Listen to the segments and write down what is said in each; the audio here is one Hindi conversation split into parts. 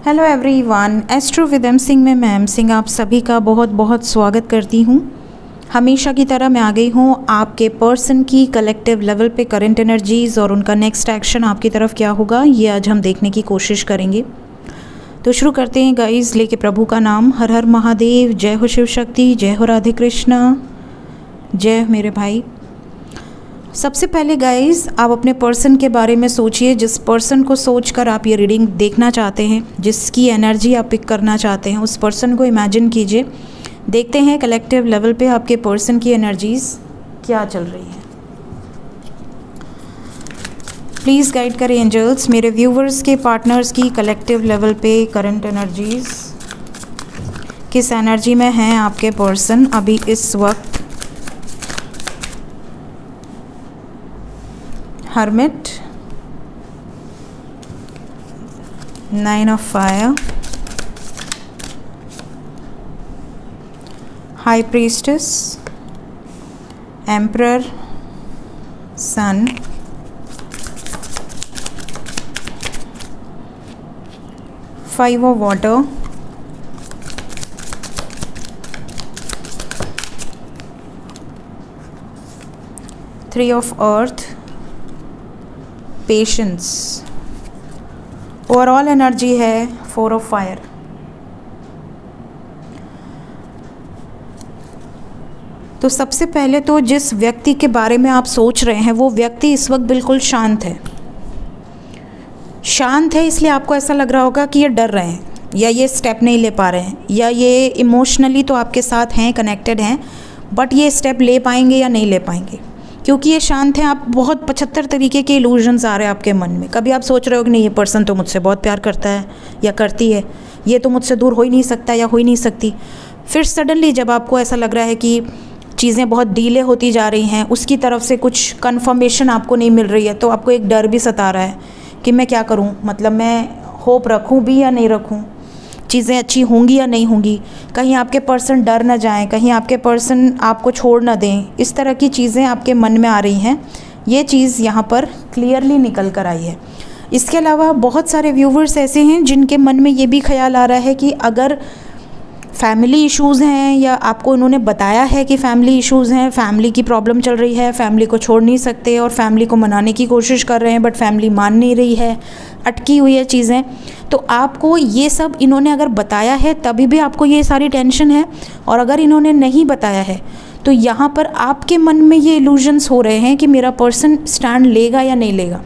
Hello everyone, astro with M Singh में मैम सिंह आप सभी का बहुत बहुत स्वागत करती हूँ। हमेशा की तरह मैं आ गई हूँ आपके पर्सन की कलेक्टिव लेवल पे करंट एनर्जीज़ और उनका नेक्स्ट एक्शन आपकी तरफ क्या होगा, ये आज हम देखने की कोशिश करेंगे। तो शुरू करते हैं गाइस, लेके प्रभु का नाम। हर हर महादेव, जय हो शिव शक्ति, जय हो राधे कृष्णा, जय मेरे भाई। सबसे पहले गाइस, आप अपने पर्सन के बारे में सोचिए। जिस पर्सन को सोचकर आप ये रीडिंग देखना चाहते हैं, जिसकी एनर्जी आप पिक करना चाहते हैं, उस पर्सन को इमेजिन कीजिए। देखते हैं कलेक्टिव लेवल पे आपके पर्सन की एनर्जीज़ क्या चल रही हैं। प्लीज़ गाइड करें एंजल्स मेरे व्यूवर्स के पार्टनर्स की कलेक्टिव लेवल पे करंट एनर्जीज़। किस एनर्जी में हैं आपके पर्सन अभी इस वक्त। Hermit, Nine of Fire, High Priestess, Emperor, Sun, Five of Water, Three of Earth, patience. Overall energy है फोर ऑफ फायर। तो सबसे पहले तो जिस व्यक्ति के बारे में आप सोच रहे हैं वो व्यक्ति इस वक्त बिल्कुल शांत है। शांत है इसलिए आपको ऐसा लग रहा होगा कि ये डर रहे हैं या ये स्टेप नहीं ले पा रहे हैं या ये इमोशनली तो आपके साथ हैं, कनेक्टेड हैं, बट ये स्टेप ले पाएंगे या नहीं ले पाएंगे। क्योंकि ये शांत है, आप बहुत 75 तरीके के इल्यूजन्स आ रहे हैं आपके मन में। कभी आप सोच रहे हो कि नहीं, ये पर्सन तो मुझसे बहुत प्यार करता है या करती है, ये तो मुझसे दूर हो ही नहीं सकता या हो ही नहीं सकती। फिर सडनली जब आपको ऐसा लग रहा है कि चीज़ें बहुत डीले होती जा रही हैं, उसकी तरफ से कुछ कन्फर्मेशन आपको नहीं मिल रही है, तो आपको एक डर भी सता रहा है कि मैं क्या करूँ, मतलब मैं होप रखूँ भी या नहीं रखूँ, चीज़ें अच्छी होंगी या नहीं होंगी, कहीं आपके पर्सन डर ना जाएं, कहीं आपके पर्सन आपको छोड़ ना दें। इस तरह की चीज़ें आपके मन में आ रही हैं। ये चीज़ यहाँ पर क्लियरली निकल कर आई है। इसके अलावा बहुत सारे व्यूवर्स ऐसे हैं जिनके मन में ये भी ख्याल आ रहा है कि अगर फैमिली इश्यूज़ हैं या आपको उन्होंने बताया है कि फैमिली इश्यूज़ हैं, फैमिली की प्रॉब्लम चल रही है, फैमिली को छोड़ नहीं सकते और फैमिली को मनाने की कोशिश कर रहे हैं बट फैमिली मान नहीं रही है, अटकी हुई है चीज़ें, तो आपको ये सब इन्होंने अगर बताया है तभी भी आपको ये सारी टेंशन है। और अगर इन्होंने नहीं बताया है तो यहाँ पर आपके मन में ये इल्यूजन्स हो रहे हैं कि मेरा पर्सन स्टैंड लेगा या नहीं लेगा।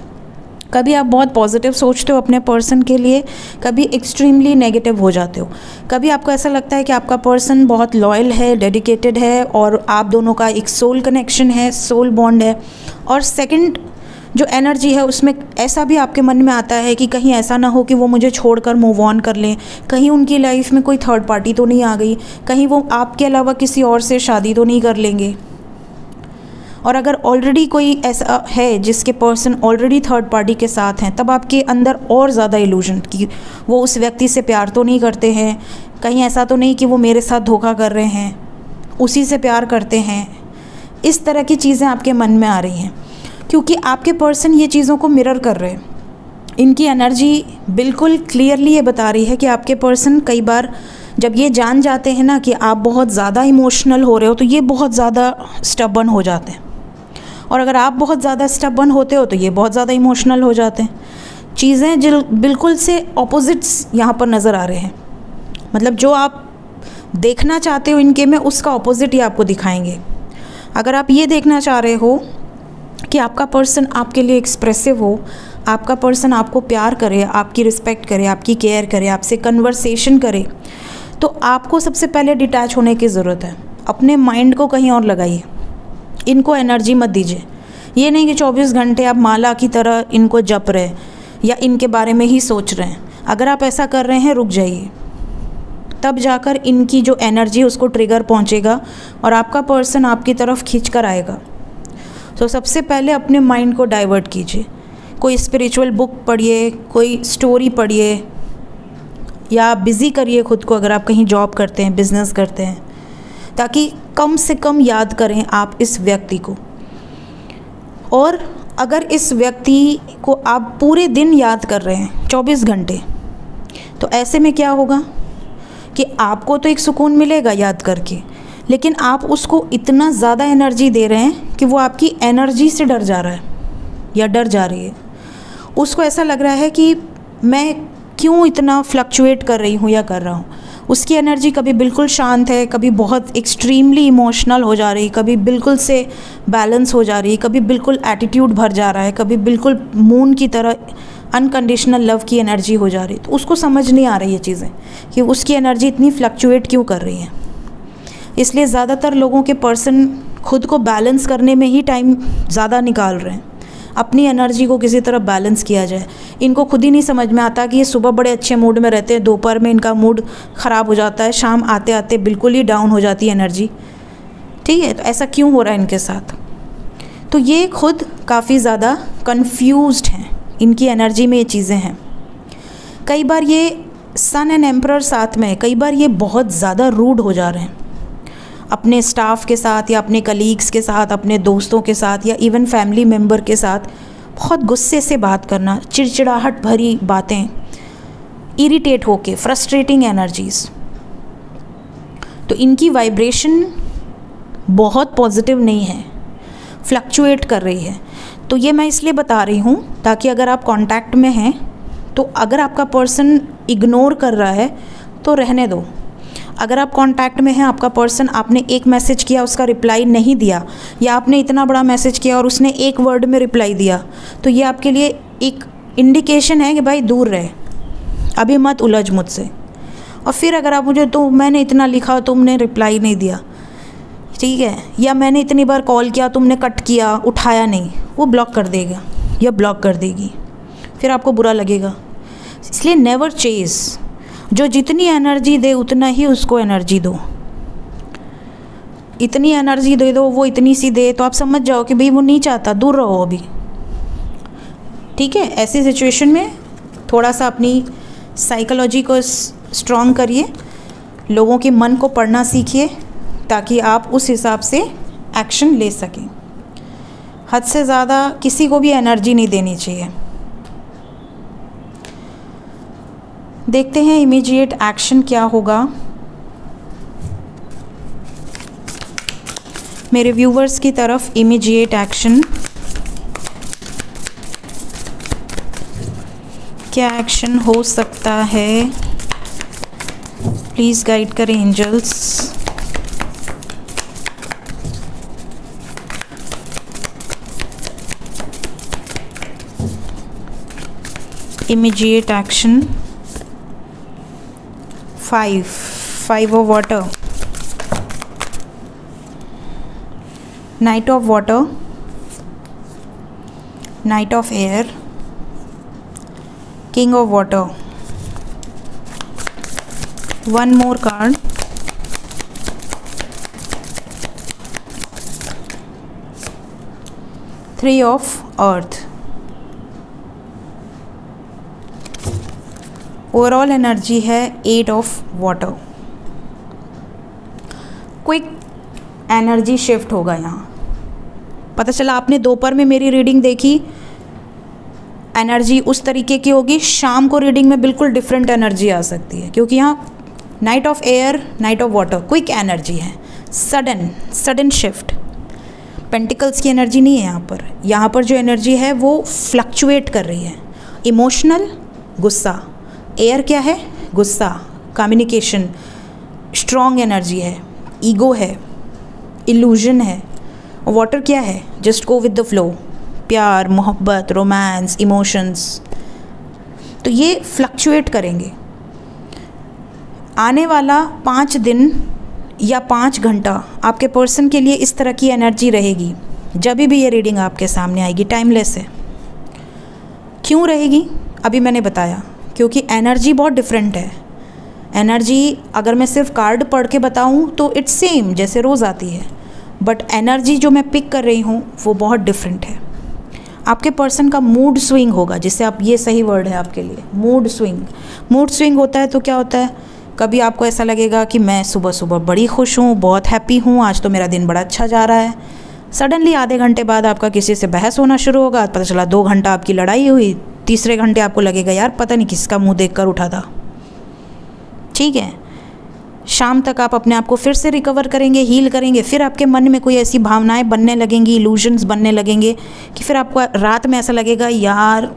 कभी आप बहुत पॉजिटिव सोचते हो अपने पर्सन के लिए, कभी एक्सट्रीमली नेगेटिव हो जाते हो। कभी आपको ऐसा लगता है कि आपका पर्सन बहुत लॉयल है, डेडिकेटेड है और आप दोनों का एक सोल कनेक्शन है, सोल बॉन्ड है। और सेकंड जो एनर्जी है उसमें ऐसा भी आपके मन में आता है कि कहीं ऐसा ना हो कि वो मुझे छोड़कर मूव ऑन कर लें, कहीं उनकी लाइफ में कोई थर्ड पार्टी तो नहीं आ गई, कहीं वो आपके अलावा किसी और से शादी तो नहीं कर लेंगे। और अगर ऑलरेडी कोई ऐसा है जिसके पर्सन ऑलरेडी थर्ड पार्टी के साथ हैं, तब आपके अंदर और ज़्यादा इल्यूजन कि वो उस व्यक्ति से प्यार तो नहीं करते हैं, कहीं ऐसा तो नहीं कि वो मेरे साथ धोखा कर रहे हैं, उसी से प्यार करते हैं। इस तरह की चीज़ें आपके मन में आ रही हैं क्योंकि आपके पर्सन ये चीज़ों को मिरर कर रहे हैं। इनकी एनर्जी बिल्कुल क्लियरली ये बता रही है कि आपके पर्सन कई बार जब ये जान जाते हैं ना कि आप बहुत ज़्यादा इमोशनल हो रहे हो, तो ये बहुत ज़्यादा स्टबर्न हो जाते हैं। और अगर आप बहुत ज़्यादा स्टबर्न होते हो तो ये बहुत ज़्यादा इमोशनल हो जाते हैं। चीज़ें जो बिल्कुल से ऑपोजिट्स यहाँ पर नज़र आ रहे हैं, मतलब जो आप देखना चाहते हो इनके में, उसका ऑपोजिट ही आपको दिखाएंगे। अगर आप ये देखना चाह रहे हो कि आपका पर्सन आपके लिए एक्सप्रेसिव हो, आपका पर्सन आपको प्यार करे, आपकी रिस्पेक्ट करे, आपकी केयर करे, आपसे कन्वर्सेशन करे, तो आपको सबसे पहले डिटैच होने की ज़रूरत है। अपने माइंड को कहीं और लगाइए, इनको एनर्जी मत दीजिए। ये नहीं कि 24 घंटे आप माला की तरह इनको जप रहे या इनके बारे में ही सोच रहे हैं। अगर आप ऐसा कर रहे हैं, रुक जाइए, तब जाकर इनकी जो एनर्जी उसको ट्रिगर पहुंचेगा और आपका पर्सन आपकी तरफ खींच कर आएगा। तो सबसे पहले अपने माइंड को डाइवर्ट कीजिए। कोई स्पिरिचुअल बुक पढ़िए, कोई स्टोरी पढ़िए या बिज़ी करिए खुद को, अगर आप कहीं जॉब करते हैं, बिज़नेस करते हैं, ताकि कम से कम याद करें आप इस व्यक्ति को। और अगर इस व्यक्ति को आप पूरे दिन याद कर रहे हैं, 24 घंटे, तो ऐसे में क्या होगा कि आपको तो एक सुकून मिलेगा याद करके, लेकिन आप उसको इतना ज़्यादा एनर्जी दे रहे हैं कि वो आपकी एनर्जी से डर जा रहा है या डर जा रही है। उसको ऐसा लग रहा है कि मैं क्यों इतना फ्लक्चुएट कर रही हूँ या कर रहा हूँ। उसकी एनर्जी कभी बिल्कुल शांत है, कभी बहुत एक्सट्रीमली इमोशनल हो जा रही, कभी बिल्कुल से बैलेंस हो जा रही, कभी बिल्कुल एटीट्यूड भर जा रहा है, कभी बिल्कुल मून की तरह अनकंडीशनल लव की एनर्जी हो जा रही। तो उसको समझ नहीं आ रही ये चीज़ें कि उसकी एनर्जी इतनी फ्लक्चुएट क्यों कर रही है। इसलिए ज़्यादातर लोगों के पर्सन खुद को बैलेंस करने में ही टाइम ज़्यादा निकाल रहे हैं, अपनी एनर्जी को किसी तरह बैलेंस किया जाए। इनको खुद ही नहीं समझ में आता कि ये सुबह बड़े अच्छे मूड में रहते हैं, दोपहर में इनका मूड ख़राब हो जाता है, शाम आते आते बिल्कुल ही डाउन हो जाती है एनर्जी। ठीक है, तो ऐसा क्यों हो रहा है इनके साथ? तो ये खुद काफ़ी ज़्यादा कन्फ्यूज्ड हैं, इनकी एनर्जी में ये चीज़ें हैं। कई बार ये सन एंड एम्परर साथ में है, कई बार ये बहुत ज़्यादा रूड हो जा रहे हैं अपने स्टाफ के साथ या अपने कलीग्स के साथ, अपने दोस्तों के साथ या इवन फैमिली मेम्बर के साथ। बहुत गुस्से से बात करना, चिड़चिड़ाहट भरी बातें, इरिटेट होके, फ्रस्ट्रेटिंग एनर्जीज़। तो इनकी वाइब्रेशन बहुत पॉजिटिव नहीं है, फ्लक्चुएट कर रही है। तो ये मैं इसलिए बता रही हूँ ताकि अगर आप कांटेक्ट में हैं तो अगर आपका पर्सन इग्नोर कर रहा है तो रहने दो। अगर आप कांटेक्ट में हैं, आपका पर्सन, आपने एक मैसेज किया उसका रिप्लाई नहीं दिया, या आपने इतना बड़ा मैसेज किया और उसने एक वर्ड में रिप्लाई दिया, तो ये आपके लिए एक इंडिकेशन है कि भाई दूर रहे, अभी मत उलझ मुझसे। और फिर अगर आप मुझे, तो मैंने इतना लिखा तुमने रिप्लाई नहीं दिया, ठीक है, या मैंने इतनी बार कॉल किया तुमने कट किया, उठाया नहीं, वो ब्लॉक कर देगा या ब्लॉक कर देगी, फिर आपको बुरा लगेगा। इसलिए नेवर चेज़, जो जितनी एनर्जी दे उतना ही उसको एनर्जी दो। इतनी एनर्जी दे दो, वो इतनी सी दे, तो आप समझ जाओ कि भाई वो नहीं चाहता, दूर रहो अभी। ठीक है, ऐसी सिचुएशन में थोड़ा सा अपनी साइकोलॉजी को स्ट्रॉन्ग करिए, लोगों के मन को पढ़ना सीखिए ताकि आप उस हिसाब से एक्शन ले सकें। हद से ज़्यादा किसी को भी एनर्जी नहीं देनी चाहिए। देखते हैं इमीडिएट एक्शन क्या होगा। मेरे व्यूवर्स की तरफ इमीडिएट एक्शन, क्या एक्शन हो सकता है? प्लीज़ गाइड करें angels. Immediate action. 5 of water, Knight of water, Knight of air, King of water. One more card, Three of earth. Overall energy है 8 of water. Quick energy shift होगा यहाँ। पता चला आपने दोपहर में मेरी रीडिंग देखी, एनर्जी उस तरीके की होगी, शाम को रीडिंग में बिल्कुल डिफरेंट एनर्जी आ सकती है, क्योंकि यहाँ night of air, night of water, quick energy है, सडन शिफ्ट। पेंटिकल्स की एनर्जी नहीं है यहाँ पर। यहाँ पर जो एनर्जी है वो फ्लक्चुएट कर रही है। इमोशनल, गुस्सा। एयर क्या है? गुस्सा, कम्युनिकेशन, स्ट्रॉन्ग एनर्जी है, ईगो है, इल्यूजन है। और वाटर क्या है? Just go with the flow, प्यार, मोहब्बत, रोमांस, इमोशंस। तो ये फ्लक्चुएट करेंगे। आने वाला 5 दिन या 5 घंटा आपके पर्सन के लिए इस तरह की एनर्जी रहेगी। जब भी ये रीडिंग आपके सामने आएगी, टाइमलेस है। क्यों रहेगी? अभी मैंने बताया, क्योंकि एनर्जी बहुत डिफरेंट है। एनर्जी अगर मैं सिर्फ कार्ड पढ़ के बताऊं तो इट्स सेम जैसे रोज़ आती है, बट एनर्जी जो मैं पिक कर रही हूं वो बहुत डिफरेंट है। आपके पर्सन का मूड स्विंग होगा, जिससे आप, ये सही वर्ड है आपके लिए, मूड स्विंग। मूड स्विंग होता है तो क्या होता है? कभी आपको ऐसा लगेगा कि मैं सुबह सुबह बड़ी खुश हूँ, बहुत हैप्पी हूँ, आज तो मेरा दिन बड़ा अच्छा जा रहा है। सडनली आधे घंटे बाद आपका किसी से बहस होना शुरू होगा, पता चला 2 घंटा आपकी लड़ाई हुई, तीसरे घंटे आपको लगेगा यार पता नहीं किसका मुंह देखकर उठा था, ठीक है। शाम तक आप अपने आप को फिर से रिकवर करेंगे, हील करेंगे, फिर आपके मन में कोई ऐसी भावनाएं बनने लगेंगी, इल्यूजन्स बनने लगेंगे कि फिर आपको रात में ऐसा लगेगा यार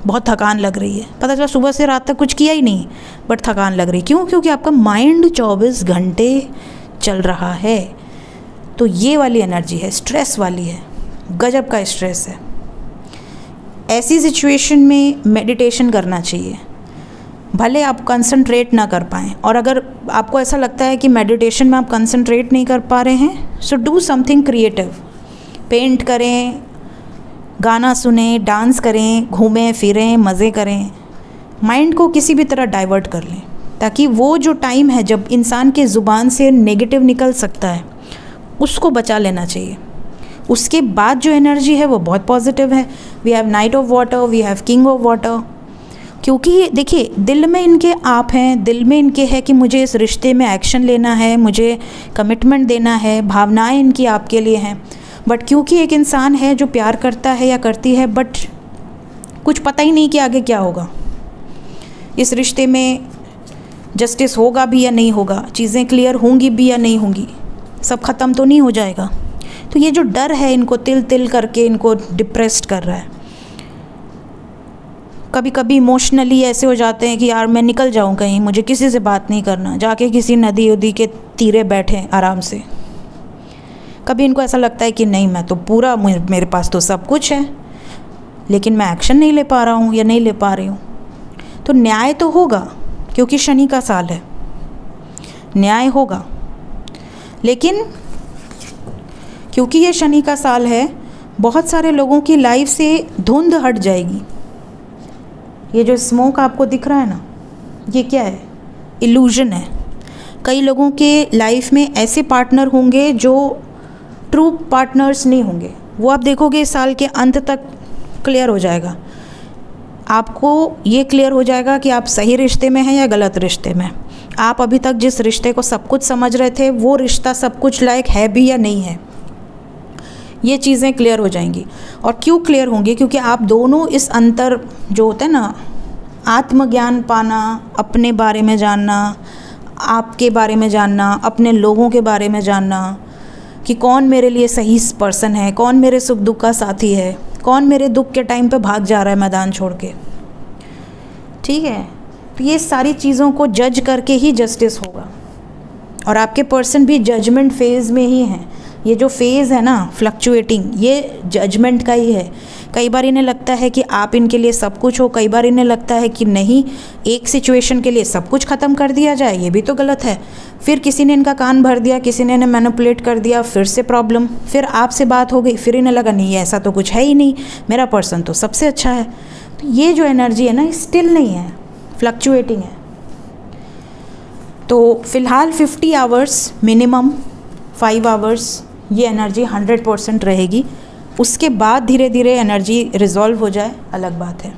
बहुत थकान लग रही है। पता चला सुबह से रात तक कुछ किया ही नहीं बट थकान लग रही। क्यों? क्योंकि आपका माइंड 24 घंटे चल रहा है। तो ये वाली एनर्जी है, स्ट्रेस वाली है, गजब का स्ट्रेस है। ऐसी सिचुएशन में मेडिटेशन करना चाहिए, भले आप कंसंट्रेट ना कर पाएँ। और अगर आपको ऐसा लगता है कि मेडिटेशन में आप कंसंट्रेट नहीं कर पा रहे हैं, so do something creative. Paint करें, गाना सुने, डांस करें, घूमें फिरें, मज़े करें, माइंड को किसी भी तरह डाइवर्ट कर लें, ताकि वो जो टाइम है जब इंसान के ज़ुबान से नेगेटिव निकल सकता है उसको बचा लेना चाहिए। उसके बाद जो एनर्जी है वो बहुत पॉजिटिव है। We have knight of water, we have king of water. क्योंकि देखिए दिल में इनके आप हैं, दिल में इनके है कि मुझे इस रिश्ते में एक्शन लेना है, मुझे कमिटमेंट देना है, भावनाएं इनकी आपके लिए हैं। बट क्योंकि एक इंसान है जो प्यार करता है या करती है बट कुछ पता ही नहीं कि आगे क्या होगा, इस रिश्ते में जस्टिस होगा भी या नहीं होगा, चीज़ें क्लियर होंगी भी या नहीं होंगी, सब ख़त्म तो नहीं हो जाएगा। तो ये जो डर है इनको तिल तिल करके इनको डिप्रेस्ड कर रहा है। कभी कभी इमोशनली ऐसे हो जाते हैं कि यार मैं निकल जाऊं कहीं, मुझे किसी से बात नहीं करना, जाके किसी नदी उदी के तीरे बैठे आराम से। कभी इनको ऐसा लगता है कि नहीं मैं तो पूरा, मेरे पास तो सब कुछ है लेकिन मैं एक्शन नहीं ले पा रहा हूँ या नहीं ले पा रही हूँ। तो न्याय तो होगा क्योंकि शनि का साल है, न्याय होगा। लेकिन क्योंकि ये शनि का साल है, बहुत सारे लोगों की लाइफ से धुंध हट जाएगी। ये जो स्मोक आपको दिख रहा है ना, ये क्या है? इल्यूजन है। कई लोगों के लाइफ में ऐसे पार्टनर होंगे जो ट्रू पार्टनर्स नहीं होंगे। वो आप देखोगे इस साल के अंत तक क्लियर हो जाएगा। आपको ये क्लियर हो जाएगा कि आप सही रिश्ते में हैं या गलत रिश्ते में। आप अभी तक जिस रिश्ते को सब कुछ समझ रहे थे वो रिश्ता सब कुछ लायक है भी या नहीं है, ये चीज़ें क्लियर हो जाएंगी। और क्यों क्लियर होंगी? क्योंकि आप दोनों इस अंतर जो होता है ना, आत्मज्ञान पाना, अपने बारे में जानना, आपके बारे में जानना, अपने लोगों के बारे में जानना कि कौन मेरे लिए सही पर्सन है, कौन मेरे सुख दुख का साथी है, कौन मेरे दुख के टाइम पे भाग जा रहा है मैदान छोड़ के। ठीक है, तो ये सारी चीज़ों को जज करके ही जस्टिस होगा। और आपके पर्सन भी जजमेंट फेज़ में ही हैं। ये जो फेज़ है ना फ्लक्चुएटिंग, ये जजमेंट का ही है। कई बार इन्हें लगता है कि आप इनके लिए सब कुछ हो, कई बार इन्हें लगता है कि नहीं, एक सिचुएशन के लिए सब कुछ ख़त्म कर दिया जाए, ये भी तो गलत है। फिर किसी ने इनका कान भर दिया, किसी ने इन्हें मैनिपुलेट कर दिया, फिर से प्रॉब्लम, फिर आपसे बात हो गई, फिर इन्हें लगा नहीं ऐसा तो कुछ है ही नहीं, मेरा पर्सन तो सबसे अच्छा है। तो ये जो एनर्जी है ना, स्टिल नहीं है, फ्लक्चुएटिंग है। तो फ़िलहाल 50 आवर्स मिनिमम, 5 आवर्स ये एनर्जी 100% रहेगी। उसके बाद धीरे धीरे एनर्जी रिजॉल्व हो जाए, अलग बात है।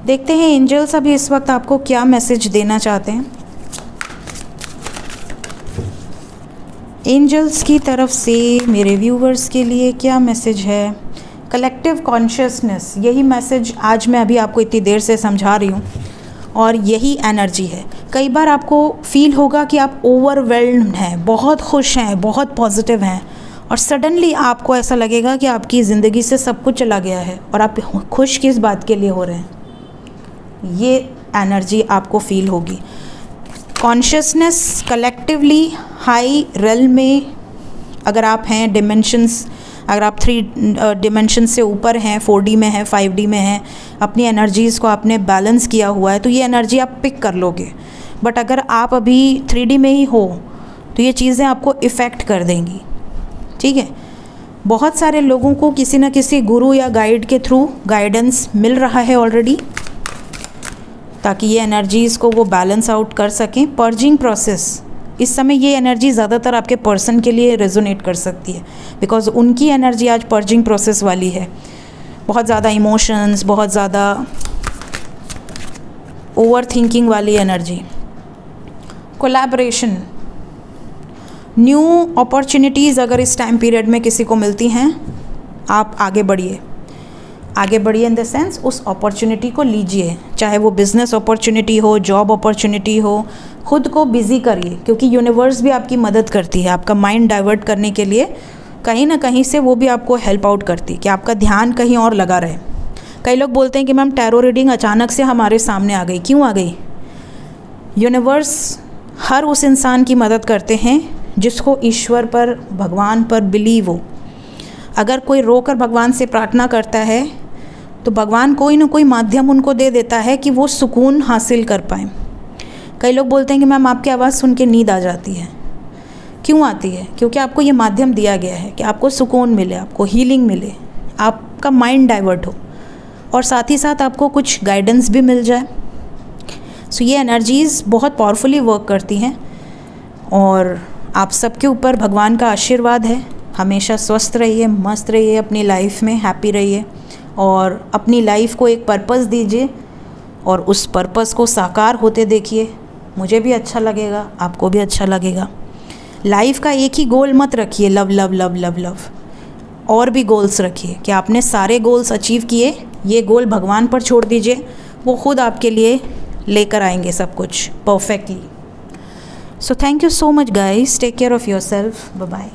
देखते हैं एंजल्स अभी इस वक्त आपको क्या मैसेज देना चाहते हैं। एंजल्स की तरफ से मेरे व्यूवर्स के लिए क्या मैसेज है? कलेक्टिव कॉन्शियसनेस, यही मैसेज आज मैं अभी आपको इतनी देर से समझा रही हूँ और यही एनर्जी है। कई बार आपको फील होगा कि आप ओवरवेल्म्ड हैं, बहुत खुश हैं, बहुत पॉजिटिव हैं, और सडनली आपको ऐसा लगेगा कि आपकी ज़िंदगी से सब कुछ चला गया है और आप खुश किस बात के लिए हो रहे हैं। ये एनर्जी आपको फील होगी। कॉन्शियसनेस कलेक्टिवली हाई रेल्म में अगर आप हैं, डिमेंशंस, अगर आप 3 डिमेंशन से ऊपर हैं, 4D में हैं, 5D में हैं, अपनी एनर्जीज़ को आपने बैलेंस किया हुआ है, तो ये एनर्जी आप पिक कर लोगे। बट अगर आप अभी 3D में ही हो तो ये चीज़ें आपको इफ़ेक्ट कर देंगी। ठीक है, बहुत सारे लोगों को किसी न किसी गुरु या गाइड के थ्रू गाइडेंस मिल रहा है ऑलरेडी, ताकि ये एनर्जीज़ को वो बैलेंस आउट कर सकें। पर्जिंग प्रोसेस, इस समय ये एनर्जी ज़्यादातर आपके पर्सन के लिए रेजोनेट कर सकती है, बिकॉज़ उनकी एनर्जी आज पर्जिंग प्रोसेस वाली है। बहुत ज़्यादा इमोशंस, बहुत ज़्यादा ओवर थिंकिंग वाली एनर्जी। कोलैबोरेशन, न्यू अपॉर्चुनिटीज़ अगर इस टाइम पीरियड में किसी को मिलती हैं, आप आगे बढ़िए। आगे बढ़िए इन द सेंस उस अपॉर्चुनिटी को लीजिए, चाहे वो बिज़नेस अपॉर्चुनिटी हो, जॉब अपॉर्चुनिटी हो, खुद को बिज़ी करिए क्योंकि यूनिवर्स भी आपकी मदद करती है। आपका माइंड डाइवर्ट करने के लिए कहीं ना कहीं से वो भी आपको हेल्प आउट करती है कि आपका ध्यान कहीं और लगा रहे। कई लोग बोलते हैं कि मैम टैरो रीडिंग अचानक से हमारे सामने आ गई, क्यों आ गई? यूनिवर्स हर उस इंसान की मदद करते हैं जिसको ईश्वर पर, भगवान पर बिलीव हो। अगर कोई रोकर भगवान से प्रार्थना करता है तो भगवान कोई ना कोई माध्यम उनको दे देता है कि वो सुकून हासिल कर पाए। कई लोग बोलते हैं कि मैम आपकी आवाज़ सुन के नींद आ जाती है, क्यों आती है? क्योंकि आपको ये माध्यम दिया गया है कि आपको सुकून मिले, आपको हीलिंग मिले, आपका माइंड डाइवर्ट हो और साथ ही साथ आपको कुछ गाइडेंस भी मिल जाए। सो ये एनर्जीज़ बहुत पावरफुली वर्क करती हैं और आप सबके ऊपर भगवान का आशीर्वाद है। हमेशा स्वस्थ रहिए, मस्त रहिए, अपनी लाइफ में हैप्पी रहिए और अपनी लाइफ को एक पर्पस दीजिए और उस पर्पस को साकार होते देखिए। मुझे भी अच्छा लगेगा, आपको भी अच्छा लगेगा। लाइफ का एक ही गोल मत रखिए, love love love love love, और भी गोल्स रखिए कि आपने सारे गोल्स अचीव किए। ये गोल भगवान पर छोड़ दीजिए, वो खुद आपके लिए लेकर आएंगे सब कुछ perfectly. So thank you so much guys, take care of your self, bye bye.